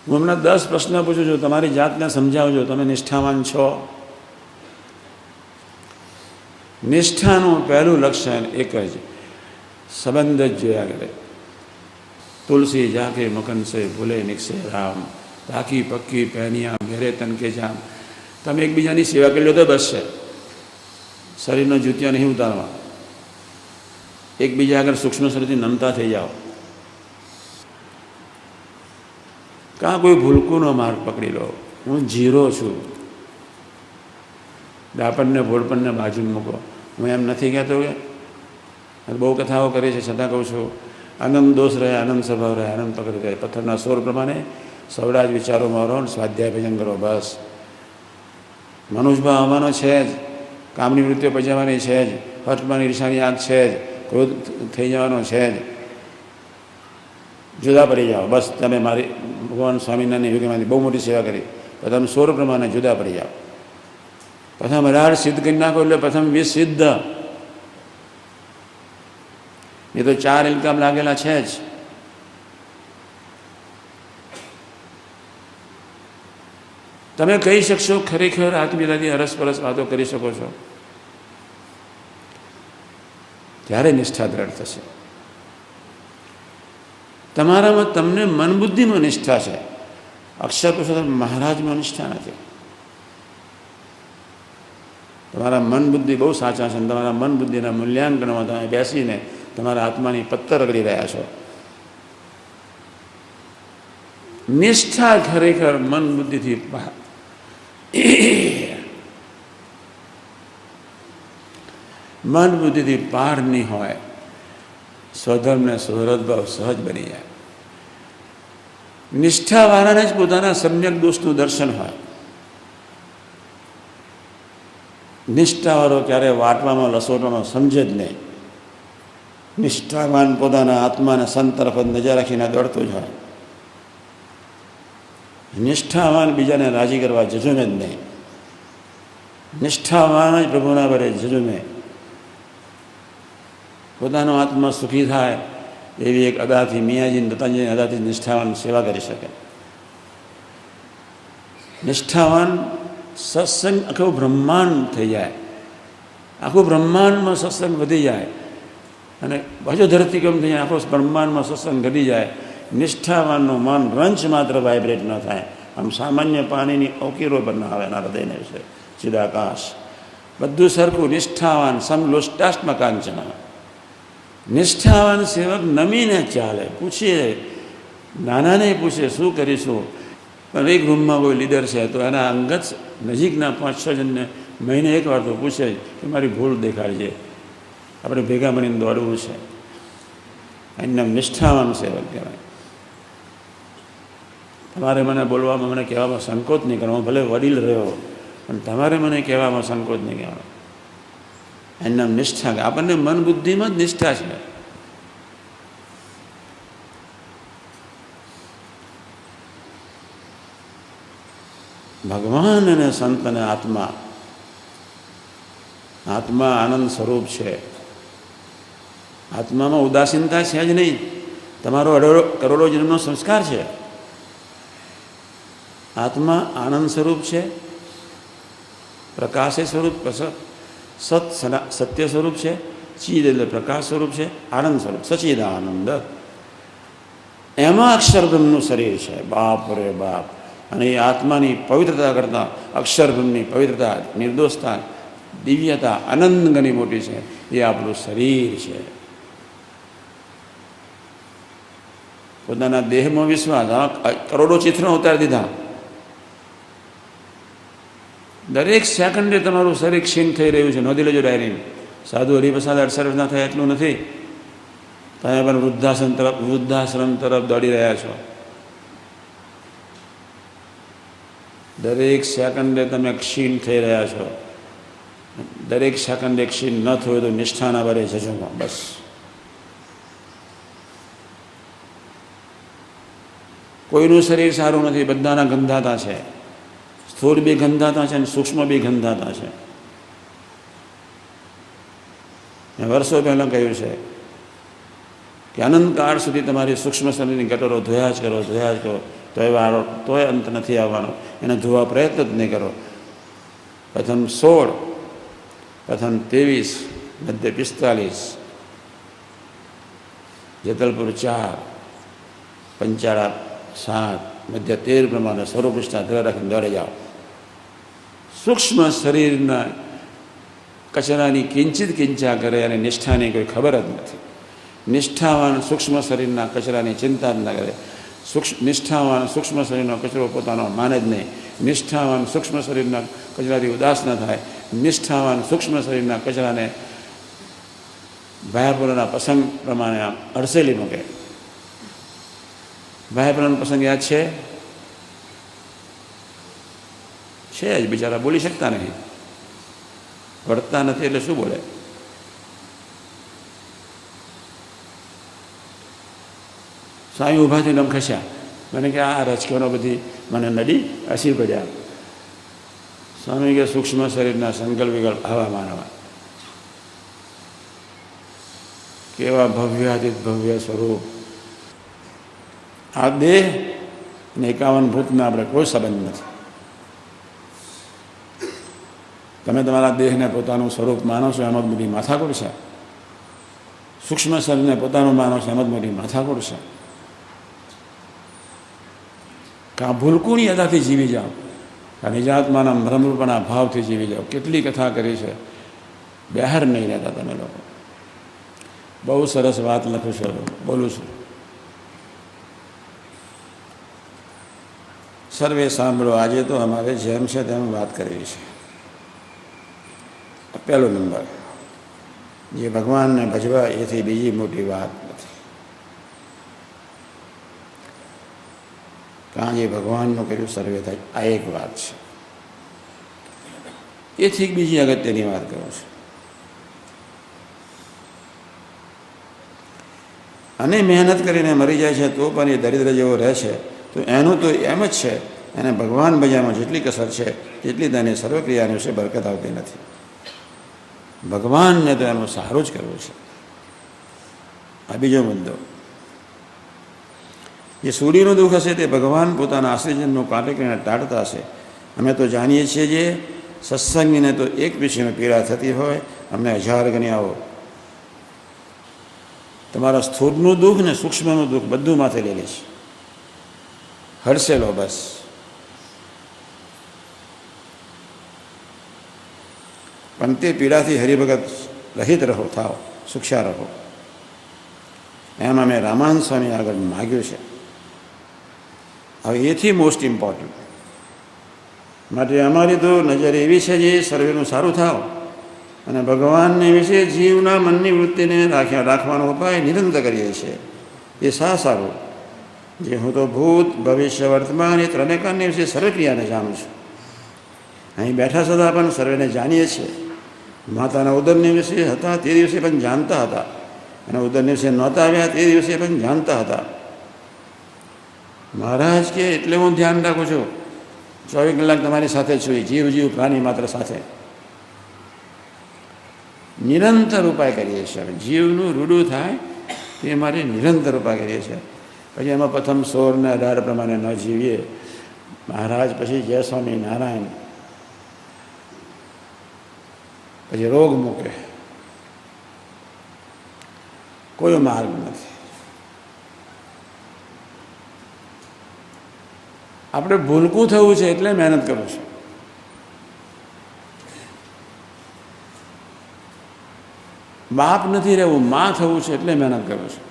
હું હમણાં 10 પ્રશ્ન પૂછું છું, તમારી જાતને સમજાવજો તમે નિષ્ઠાવાન છો. નિષ્ઠાનું પહેલું લક્ષણ એક જ, સંબંધ જ જોયા કરે. તુલસી જાકે મકન સે ભૂલે નિકસે રામ, તાકી પક્કી પહેનિયા ઘેરે તન કે જામ. તમે એકબીજાની સેવા કરી લો તો બસ છે. શરીરનો જૂતિયા નહીં ઉતારવા. એકબીજા આગળ સૂક્ષ્મ શરીરથી નમતા થઈ જાઓ. કાં કોઈ ભૂલકુનો માર્ગ પકડી લો. હું જીરો છું, ડાપણને ભોળપણને બાજુ મૂકો. હું એમ નથી કહેતો કે બહુ કથાઓ કરી છે, છતાં કહું છું, આનંદ દોષ રહે, આનંદ સ્વભાવ રહે, આનંદ પકડી રહે. પથ્થરના સોર પ્રમાણે સવડા જ વિચારોમાં રહો, સ્વાધ્યાય ભજન કરો બસ. મનુષ્યભાવ આવવાનો છે જ, કામની વૃત્તિઓ પજાવવાની છે જ, હઠમાં ઈર્ષાની આંખ છે જ, ક્રોધ થઈ જવાનો છે જ. જુદા પડી જાઓ બસ. તમે મારી ભગવાન સ્વામિનારાયણ યુગમાંથી બહુ મોટી સેવા કરી, પ્રથમ સોર પ્રમાણે જુદા પડી જાઓ. પ્રથમ 18 સિદ્ધ કરી નાખો એટલે પ્રથમ 20 સિદ્ધ. એ તો 4 ઇલકામ લાગેલા છે જ. તમે કહી શકશો ખરેખર આત્મીયતાથી અરસપરસ વાતો કરી શકો છો, ત્યારે નિષ્ઠા દ્રઢ થશે. તમારામાં તમને મન બુદ્ધિમાં નિષ્ઠા છે, અક્ષર પુરુષોત્તમ મહારાજમાં નિષ્ઠા નથી. તમારા મન બુદ્ધિ બહુ સાચા છે, તમારા મન બુદ્ધિના મૂલ્યાંકનમાં તમે બેસીને તમારા આત્માની પત્તર રગડી રહ્યા છો. નિષ્ઠા ખરેખર મન બુદ્ધિથી મન બુદ્ધિથી પારની હોય. સ્વધર્મને સ્વરદભાવ સહજ બની જાય. નિષ્ઠાવાળાને જ પોતાના સમ્યક દોષનું દર્શન હોય. નિષ્ઠાવાળો ક્યારે વાટવામાં લસોટવામાં સમજે જ નહીં. નિષ્ઠાવાન પોતાના આત્માને સંત તરફ નજર રાખીને દોડતું જ હોય. નિષ્ઠાવાન બીજાને રાજી કરવા જજુમે જ નહીં. નિષ્ઠાવાન જ પ્રભુના વરે જજુમે. પોતાનો આત્મા સુખી થાય એવી એક અદાથી, મિયાજી દત્તાજીની અદાથી નિષ્ઠાવાન સેવા કરી શકે. નિષ્ઠાવાન સત્સંગ આખું બ્રહ્માંડ થઈ જાય. આખું બ્રહ્માંડમાં સત્સંગ વધી જાય અને બાજુ ધરતીકંપ થઈ જાય. આખો બ્રહ્માંડમાં સત્સંગ ઘટી જાય. નિષ્ઠાવાનનું મન રંચ માત્ર વાઇબ્રેટ ન થાય. આમ સામાન્ય પાણીની ઓકીરો પર ન આવે એના હૃદયને વિશે. ચિદાકાશ બધું સરખું. નિષ્ઠાવાન સમલોષ્ટાષ્ટમ કાંચના. નિષ્ઠાવાન સેવક નમીને ચાલે, પૂછીએ, નાનાને પૂછે શું કરીશું. પણ એક રૂમમાં કોઈ લીડર છે તો એના અંગત નજીકના 5-6 જણને મહિને એક વાર તો પૂછે કે મારી ભૂલ દેખાડજે, આપણે ભેગા મળીને દોડવું છે. એનું નિષ્ઠાવાન સેવક કહેવાય. તમારે મને બોલવામાં, મને કહેવામાં સંકોચ નહીં કરવો. ભલે વડીલ રહ્યો પણ તમારે મને કહેવામાં સંકોચ નહીં કરવાનો. એનું નામ નિષ્ઠા. આપણને મન બુદ્ધિમાં જ નિષ્ઠા છે. ભગવાન અને સંત અને આત્મા. આત્મા આનંદ સ્વરૂપ છે. આત્મામાં ઉદાસીનતા છે જ નહીં. તમારો કરોડો જન્મનો સંસ્કાર છે. આત્મા આનંદ સ્વરૂપ છે, પ્રકાશ સ્વરૂપ, સત્ય સ્વરૂપ છે, ચીદ એટલે પ્રકાશ સ્વરૂપ છે, આનંદ સ્વરૂપ, સચિદાનંદ. એમાં અક્ષરબ્રહ્મનું શરીર છે. બાપ રે બાપ. અને એ આત્માની પવિત્રતા કરતાં અક્ષરબ્રહ્મની પવિત્રતા, નિર્દોષતા, દિવ્યતા અનંત ગણી મોટી છે. એ આપણું શરીર છે. પોતાના દેહમાં વિશ્વાસ. કરોડો ચિત્રો ઉતારી દીધા. દરેક સેકન્ડે તમારું શરીર ક્ષીણ થઈ રહ્યું છે. નોંધી લેજો ડાયરી. સાધુ હરિપ્રસાદ 68 વર્ષના થયા એટલું નથી. તમે પણ વૃદ્ધાશ્રમ તરફ દોડી રહ્યા છો. દરેક સેકન્ડે તમે ક્ષીણ થઈ રહ્યા છો. દરેક સેકન્ડે ક્ષીણ ન થયું તો નિષ્ઠાના બરે જજોમાં બસ. કોઈનું શરીર સારું નથી. બધાના ગંધાતા છે. સ્થૂળ બી ગંધાતા છે અને સૂક્ષ્મ બી ગંધાતા છે. મેં વર્ષો પહેલાં કહ્યું છે કે અનંતકાળ સુધી તમારી સૂક્ષ્મ શરીરની ગટરો ધોયા જ કરો, ધોયા જ કરો. તોય અંત નથી આવવાનો. એને જોવા પ્રયત્ન જ નહીં કરો. પ્રથમ 16, પ્રથમ 23, મધ્ય 45, જેતલપુર 4, પંચાળા 7, મધ્ય 13 પ્રમાણે સ્વરૂપનિષ્ઠા ધ્યેય રાખીને દોડી જાઓ. સૂક્ષ્મ શરીરના કચરાની કિંચિત કિંચા કરે અને નિષ્ઠાની કોઈ ખબર જ નથી. નિષ્ઠાવાન સૂક્ષ્મ શરીરના કચરાની ચિંતા જ ન કરે. નિષ્ઠાવાન સૂક્ષ્મ શરીરનો કચરો પોતાનો માને જ નહીં. નિષ્ઠાવાન સૂક્ષ્મ શરીરના કચરાથી ઉદાસ ન થાય. નિષ્ઠાવાન સૂક્ષ્મ શરીરના કચરાને ભાયાપુરાના પ્રસંગ પ્રમાણે આમ અડસેલી મૂકે. ભાયાપુરાનો પ્રસંગ યાદ છે જ, બિચારા બોલી શકતા નહીં, વળતા નથી એટલે શું બોલે. સ્વામી ઊભા થઈને આમ ખસ્યા. મને કે આ રચકીઓનો બધી મને નડી હસી પડ્યા. સ્વામી કે સૂક્ષ્મ શરીરના સંકલ્પ વિકલ્પ આવા માનવા. કેવા ભવ્યાતીત ભવ્ય સ્વરૂપ. આ દેહ અને 51 ભૂતના આપણે કોઈ સંબંધ નથી. તમે તમારા દેહને પોતાનું સ્વરૂપ માનો છો એમાં જ મોટી માથાકૂટ છે. સૂક્ષ્મ શરીરને પોતાનું માનો છો એમાં જ મોટી માથાકૂટ છે. કાં ભૂલકુની અદાથી જીવી જાઓ, કાં નિજાત્માના ભ્રમરૂપના ભાવથી જીવી જાઓ. કેટલી કથા કરી છે, બહાર નહીં રહેતા તમે લોકો. બહુ સરસ વાત લખું છું, બોલું છું. સર્વે સાંભળો. આજે તો અમારે જેમ છે તેમ વાત કરવી છે. પહેલો નંબર, જે ભગવાનને ભજવા એથી બીજી મોટી વાત નથી. કાં જે ભગવાનનું કર્યું સર્વે થાય, આ એક વાત છે. એથી બીજી અગત્યની વાત કરું છું. અને મહેનત કરીને મરી જાય છે તો પણ એ દરિદ્ર જેવો રહે છે, તો એનું તો એમ જ છે. એને ભગવાન ભજવામાં જેટલી કસર છે તેટલી તેની સર્વક્રિયાની વિશે બરકત આવતી નથી. ભગવાનને તો એનું સારું જ કરવું છે. આ બીજો મુદ્દો. જે સૂડીનું દુઃખ હશે તે ભગવાન પોતાના આશ્રિતજનનું કાંટે કરીને ટાળતા હશે. અમે તો જાણીએ છીએ જે સત્સંગીને તો એક વિષયમાં પીડા થતી હોય, અમને 1000 ગણી આવો. તમારા સ્થૂળનું દુઃખ ને સૂક્ષ્મનું દુઃખ બધું માથે લઈ લઈશ. હડસેલો બસ. પણ તે પીડાથી હરિભગત રહિત રહો, થાવ, સુખ્યા રહો. એમ અમે રામાનંદ સ્વામી આગળ માગ્યું છે. હવે એથી મોસ્ટ ઇમ્પોર્ટન્ટ માટે અમારી તો નજર એવી છે જે સર્વેનું સારું થાવ અને ભગવાનને વિશે જીવના મનની વૃત્તિને રાખવાનો ઉપાય નિરંતર કરીએ છીએ. એ સારું જે હું તો ભૂત ભવિષ્ય વર્તમાન એ ત્રણેકાની વિશે સર્વક્રિયાને જાણું છું. અહીં બેઠા છતાં પણ સર્વેને જાણીએ છીએ. માતાના ઉદરની વિશે હતા તે દિવસે પણ જાણતા હતા, અને ઉદરની વિશે નહોતા આવ્યા તે દિવસે પણ જાણતા હતા. મહારાજ કે એટલે હું ધ્યાન રાખું છું, 24 કલાક તમારી સાથે છું, જીવ પ્રાણી માત્ર સાથે નિરંતર ઉપાય કરીએ છીએ. જીવનું રૂડું થાય તે મારે નિરંતર ઉપાય કરીએ છીએ. પછી એમાં પ્રથમ 16 ને 18 પ્રમાણે ન જીવીએ મહારાજ, પછી જય સ્વામી નારાયણ, પછી રોગ મૂકે. કોઈ માર્ગ નથી. આપણે ભૂલકું થવું છે એટલે મહેનત કરું છું. બાપ નથી રહેવું, માં થવું છે એટલે મહેનત કરું છું.